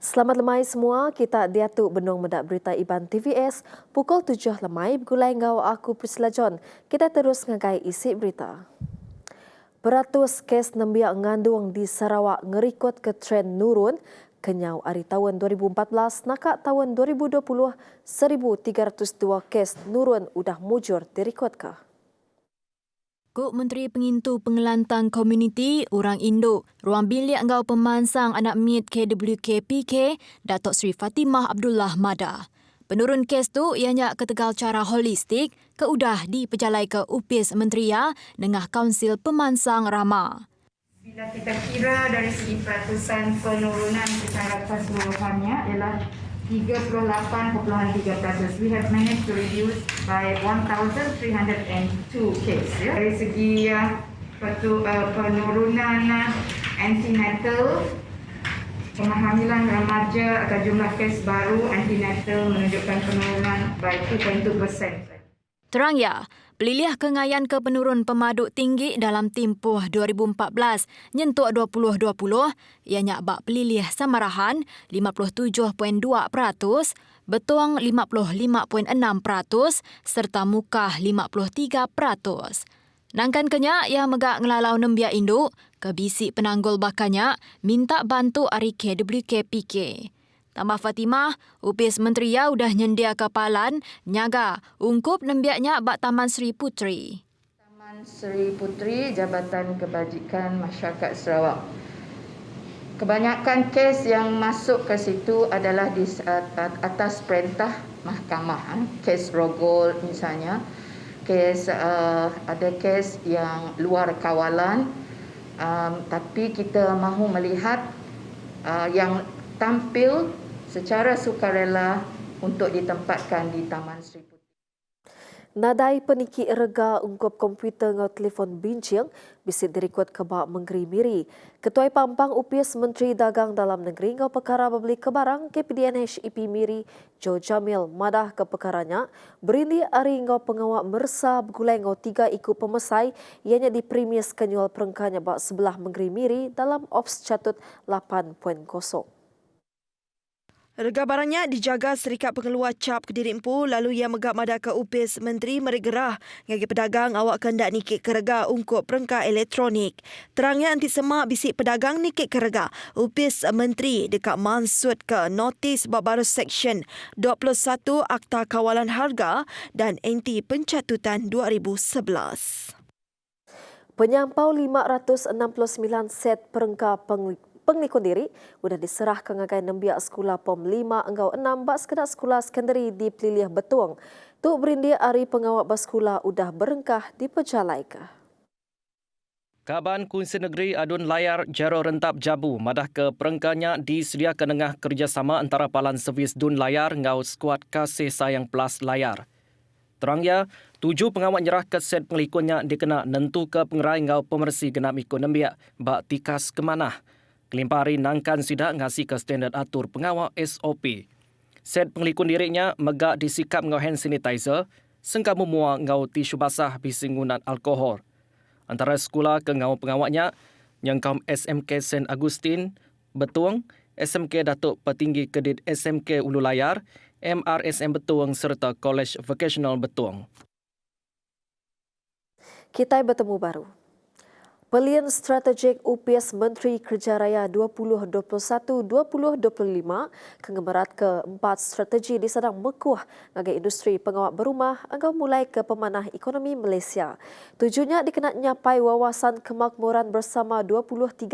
Selamat lemai semua, kita diatuk benung mendak berita Iban TVS pukul 7 lemai bergulai ngau aku Priscilla John. Kita terus ngagai isi berita. Beratus kes nembiak ngandung di Sarawak ngerikut ke tren nurun kenyau hari tahun 2014 nakak tahun 2020 1,302 kes nurun udah mujur dirikut ke. Kuk Menteri Pengintu Pengelantang Komuniti Orang Indo, Ruang Bilik Engau Pemansang Anak Mit KWKPK, Datuk Seri Fatimah Abdullah Mada. Penurun kes tu ianya ketegal cara holistik keudah diperjalai ke Upis Menteria dengan Kaunsil Pemansang Rama. Bila kita kira dari segi peratusan penurunan secara keseluruhannya ialah 38.3%. We have managed to reduce by 1,302 cases. Ya. Dari segi penurunan antenatal, kehamilan remaja atau jumlah kes baru antenatal menunjukkan penurunan by 2.2%. Terang ya, pelilih kengayan ke penurun pemaduk tinggi dalam tempoh 2014 nyentuk 2020, ianya bak pelilih samarahan 57.2%, betuang 55.6% serta mukah 53%. Nangkan kenya yang megak ngelalau nembia induk, kebisi penanggul bakanya minta bantu ari KWKPK. Tambah Fatimah, Upis Menteria udah nyendia kapalan, nyaga, ungkup nembiaknya bak Taman Seri Puteri. Taman Seri Puteri, Jabatan Kebajikan Masyarakat Sarawak. Kebanyakan kes yang masuk ke situ adalah di atas perintah mahkamah. Kes rogol misalnya, ada kes yang luar kawalan, tapi kita mahu melihat yang tampil secara sukarela untuk ditempatkan di Taman Seri Puteri. Nadai peniki rega ungkup komputer ngau telefon bincang bisi dirikut kebak menggeri miri. Ketua Pampang Upis Menteri Dagang Dalam Negeri ngau perkara membeli kebarang KPDN HEP Miri Jo Jamil madah ke perkaranya berindi ari ngau pengawak mersa bergulai ngau 3 ikut pemesai ianya di premis kenyual perengkanya bak sebelah menggeri miri dalam Ops Catut 8.0. Rega barangnya dijaga Serikat Pengeluar Cap Kediri Empu lalu ia megak madah ke Upis Menteri Merigerah ngagi pedagang awak kendak nikik kerega ungkup perengkat elektronik. Terangnya anti semak bisik pedagang nikik kerega. Upis Menteri dekat mansut ke notis baru Seksyen 21 Akta Kawalan Harga dan anti pencatutan 2011. Penyampau 569 set perengkap penglikun diri sudah diserah ke ngagai nembiak sekolah POM 5 enggau 6 bak sekedar sekolah sekondari di Peliliah Betuang. Tuk berindia ari pengawak bersekolah udah berengkah diperjalai ke. Kaban Kunsi Negeri Adun Layar Jaro Rentap Jabu madah ke perengkanya disediakan dengan kerjasama antara Palan Servis Dun Layar ngau skuad Kasih Sayang Plus Layar. Terangnya, 7 pengawak nyerah ke set penglikunnya dikena nentu ke pengerai ngau pemersi genap ikut nembiak bak tikas kemanah. Kelimpari nangkan sidak ngasih ke standard atur pengawal SOP. Set pengelikun dirinya megak disikap ngau hand sanitizer, sengka memua ngau tisu basah bisingunan alkohol. Antara sekolah ke ngau pengawaknya, nyangkam SMK St. Agustin, Betuang, SMK Datuk Petinggi Kedit SMK Ulu Layar, MRSM Betuang serta College Vocational Betuang. Kita bertemu baru. Pelian strategik UPS Menteri Kerja Raya 2021-2025 kengemerat ke-4 strategi disadang mekuah ngagai industri pengawak berumah agar mulai ke pemanah ekonomi Malaysia. Tujuannya dikenal nyapai wawasan kemakmuran bersama 2030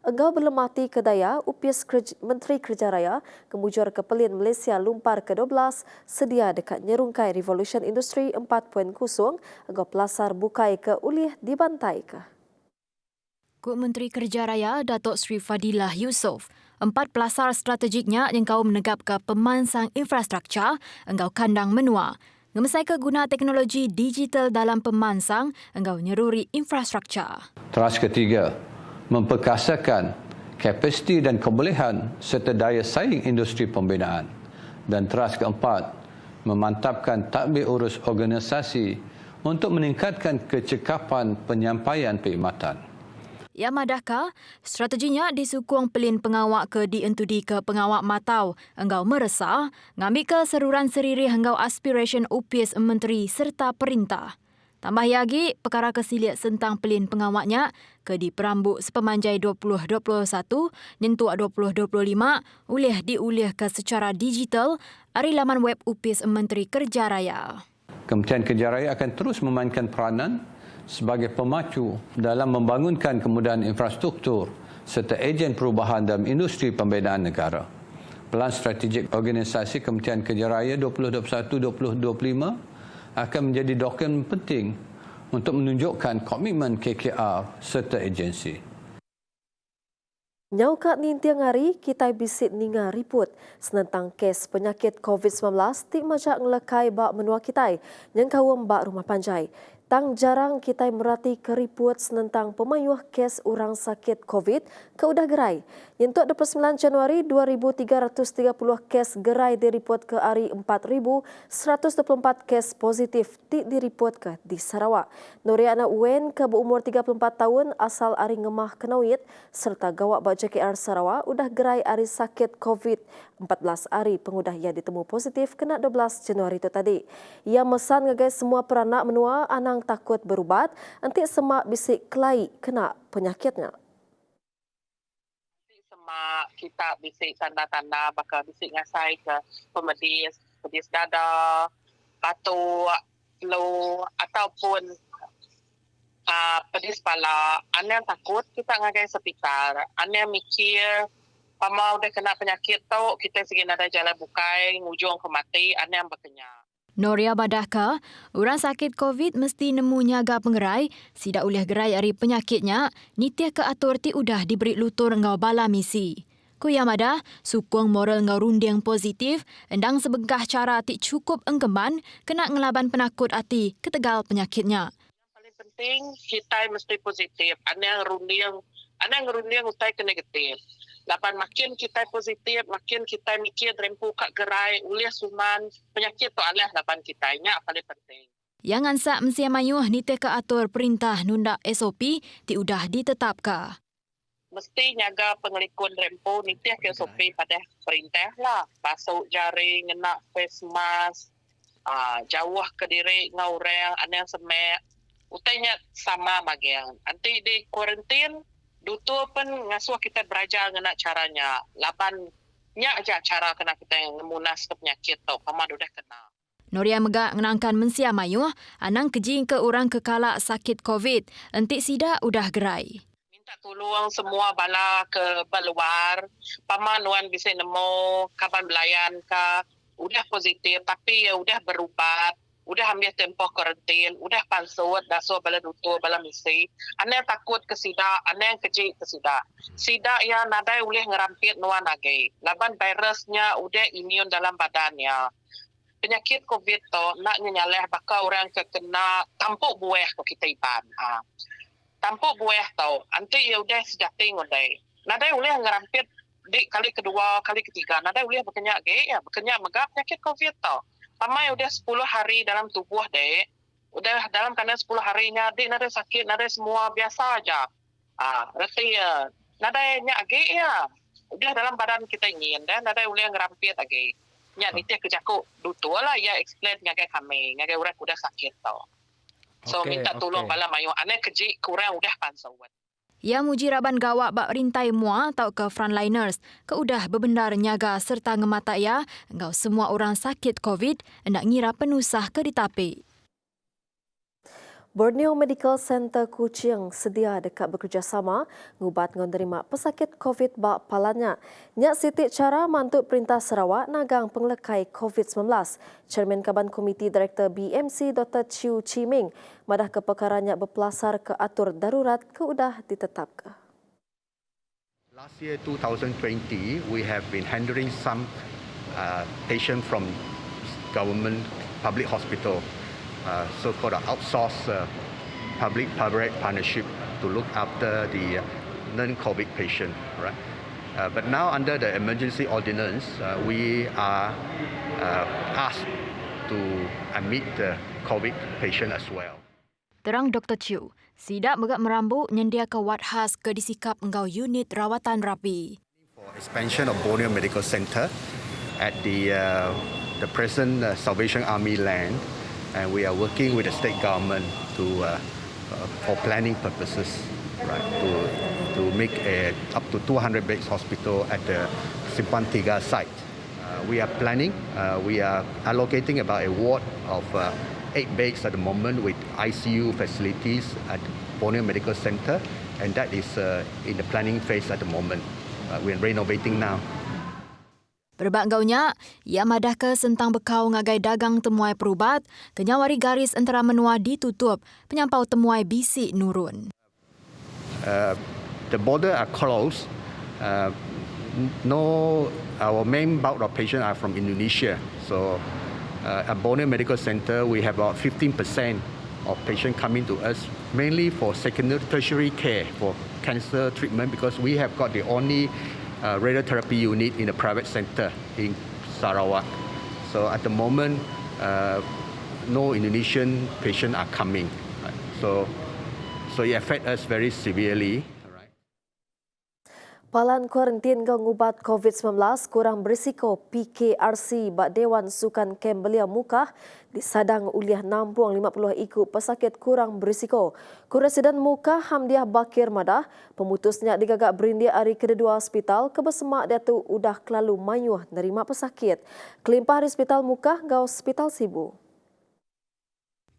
agar berlemati ke daya UPS Menteri Kerja Raya kemujur ke Pelian Malaysia Lumpar ke-12 sedia dekat nyerungkai Revolution Industri 4.0 agar pelasar bukai ke ulih dibantai ke. Kuk Menteri Kerja Raya Datuk Seri Fadilah Yusof, 4 pelasar strategiknya yang kau menegap ke pemansang infrastruktur engkau kandang menua. Ngemesai ke guna teknologi digital dalam pemansang engkau nyeruri infrastruktur. Teras ketiga, memperkasakan kapasiti dan kebolehan serta daya saing industri pembinaan. Dan teras keempat, memantapkan tadbir urus organisasi untuk meningkatkan kecekapan penyampaian perkhidmatan. Ya madaka, strateginya disukung pelin pengawak ke dientudi ke pengawak matau, enggau meresah, ngambil ke seruran seriri enggau aspiration UPS Menteri serta perintah. Tambah lagi, perkara kesilit sentang pelin pengawaknya ke di perambuk sepemanjai 2021 nyentuak 2025 ulih diulih ke secara digital dari laman web UPS Menteri Kerja Raya. Kementerian Kerja Raya akan terus memainkan peranan sebagai pemacu dalam membangunkan kemudahan infrastruktur serta ejen perubahan dalam industri pembinaan negara. Pelan strategik organisasi Kementerian Kerja Raya 2021-2025 akan menjadi dokumen penting untuk menunjukkan komitmen KKR serta agensi. Nyaukat ni tiang hari, kita bisit ninga riput senentang kes penyakit COVID-19 tik majak ngelekai bak menua kita yang kawam bak rumah panjai. Tang jarang kita merati keriput senentang pemayuh kes orang sakit COVID ke udah gerai. Yentuk 29 Januari 2,330 kes gerai diripot ke hari 4,124 kes positif diripot ke di Sarawak. Noriana Uen ke berumur 34 tahun asal Ari Ngemah Kenawit serta gawak bak JKR Sarawak udah gerai hari sakit COVID 14 hari pengudah ia ditemu positif kena 12 Januari itu tadi. Ia mesan ngagai semua peranak menua anang takut berubat nanti semak bisik kelai kena penyakitnya. Semak kita bisik tanda-tanda bakal bisik ngasai ke pedis dada, batuk, flu ataupun pedis kepala. Anda takut kita ngagai hospital. Anda mikir pama udah kena penyakit tu kita segini ada jalan bukai ngujung ke mati anda yang berkenyak. Noria badaka, orang sakit COVID mesti nemu nyaga pengerai, sidak ulih gerai hari penyakitnya, nitiah ke atur ti udah diberi lutur ngau bala misi. Kuyamada, sukung moral ngau runding positif, endang sebegah cara ti cukup enggeman, kena ngelaban penakut hati ketegal penyakitnya. Yang paling penting, kita mesti positif. Anda yang runding utai ke negatif. Lapan makin kita positif, makin kita mikir rempu kat gerai, uliah suman, penyakit tu alah lapan kita. Ini paling penting. Yang ansak mesti mayuh nitiah ke atur perintah nunda SOP ti udah ditetapkan. Mesti nyaga pengelikun rempu nitiah ke SOP pada perintah lah. Basuh jari, ngena face mask, jauh ke diri ngau orang, anda yang semek. Utainya sama bagian. Nanti di kuarantin, dutu pun ngasuh kita belajar ngena caranya. Lapannya aja cara kena kita yang munas ke penyakit tu. Pama dah kena. Noria megak ngenangkan mensia mayuh, anang kejing ke orang kekalak sakit COVID. Entik sida udah gerai. Minta tolong semua bala ke luar. Pama nuan bisa nemu kapan belayan ka. Udah positif tapi ya udah berubat. Udah ambil tempoh karantin, udah palsuat, daso bala dutu, bala misi. Anda yang takut ke sida, anda yang kecil ke sida. Sida yang nadai boleh ngerampit nuan lagi. Laban virusnya udah imun dalam badannya. Penyakit COVID tu nak nyaleh bakal orang kena tampuk buah ke kita iban. Tampuk buah tu, nanti ya udah sejati ngudai. Nadai boleh ngerampit di kali kedua, kali ketiga. Nadai boleh berkenyak ge, ya berkenyak megap penyakit COVID tu. Pamai udah 10 hari dalam tubuh dek. Udah dalam keadaan 10 harinya dek nada sakit, nada semua biasa aja. Berarti ya nada nya age ya. Udah dalam badan kita ingin dan nada boleh ngerampit age. Nya nitia kejaku dutu lah ya explain ngagai kami, ngagai orang udah sakit tau. So minta tolong bala mayu ane keji kurang udah pansauan. Ia muji raban gawak bak rintai mua atau ke frontliners, ke udah bebenar nyaga serta ngemata ia, engkau semua orang sakit COVID, hendak ngira penusah ke ditapi. Borneo Medical Center Kuching sedia dekat bekerjasama ngubat menerima pesakit COVID bak palanya. Nyak Siti cara mantuk Perintah Sarawak nagang penglekai COVID-19. Chairman Kaban Komiti Direktur BMC Dr. Chiu Chi Ming madah ke perkara nyak berpelasar ke atur darurat ke udah ditetapkan. Last year 2020 we have been handling some patient from government public hospital. So-called outsourced public-private partnership to look after the non-COVID patient, right? But now under the emergency ordinance, we are asked to admit the COVID patient as well. Terang Dr. Chiu, sidak megak merambut menyediakan wad khas ke disikap engkau unit rawatan rapi. For expansion of Borneo Medical Centre at the present Salvation Army land, and we are working with the state government for planning purposes, right? To make up to 200 beds hospital at the Simpang Tiga site. We are planning. We are allocating about a ward of 8 beds at the moment with ICU facilities at Borneo Medical Centre, and that is in the planning phase at the moment. We're renovating now. Berbak gaunya, ia madah ke sentang bekau ngagai dagang temuai perubat, kenyawari garis antara menua ditutup, penyampau temuai bisik nurun. The border are closed. Our main bulk of patients are from Indonesia. So at Borneo Medical Centre, we have about 15% of patients coming to us, mainly for secondary, tertiary care for cancer treatment, because we have got the only radiotherapy unit in the private sector in Sarawak. So at the moment, no Indonesian patients are coming. So it affects us very severely. Palan kuarantin ngubat COVID-19 kurang berisiko PKRC bak Dewan Sukan Kem Belia Mukah disadang uliah nampung 50 ikut pesakit kurang berisiko. Kuresiden Mukah Hamdiah Bakir Madah pemutusnya digagak berindia hari kedua hospital kebesemak dia tu udah kelalu mayuh nerima pesakit. Kelimpah di hospital Mukah gau hospital Sibu.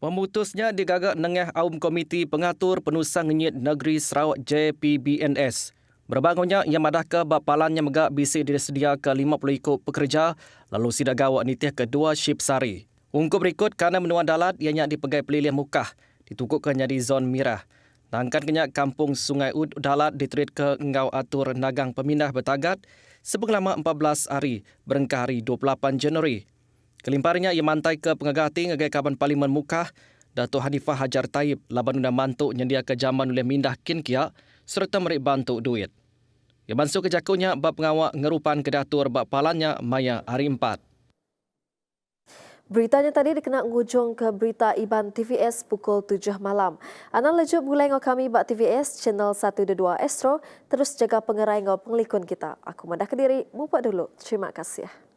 Pemutusnya digagak nengah Aum Komiti Pengatur Penusang Ngenyit Negeri Sarawak JPBNS. Berbangunnya ia madah ke bapalannya megak bisik disedia ke 50 ikut pekerja lalu sidang gawak nitiah kedua shift sari. Ungkup berikut kerana menua dalat ianya dipegai pelilih Mukah ditukukkannya di zon merah. Tangkan kenyak kampung Sungai Ud dalat diterit ke engau atur nagang pemindah bertagat sebelama 14 hari berengkah hari 28 Januari. Kelimparnya ia mantai ke pengagati ngagai Kaban Parlimen Mukah Datuk Hanifah Hajar Taib laban undang mantuk nyendia ke jaman oleh mindah kinkia serta merik bantuk duit. Ia bansu kejakunya bab pengawak ngerupan kedatur bab palannya maya hari 4. Beritanya tadi dikena ngujung ke berita Iban TVS pukul 7 malam. Anda lejut mulai ngau kami bak TVS channel 122 Astro terus jaga pengerai ngau penglikun kita. Aku Madah Kediri, mupak dulu. Terima kasih.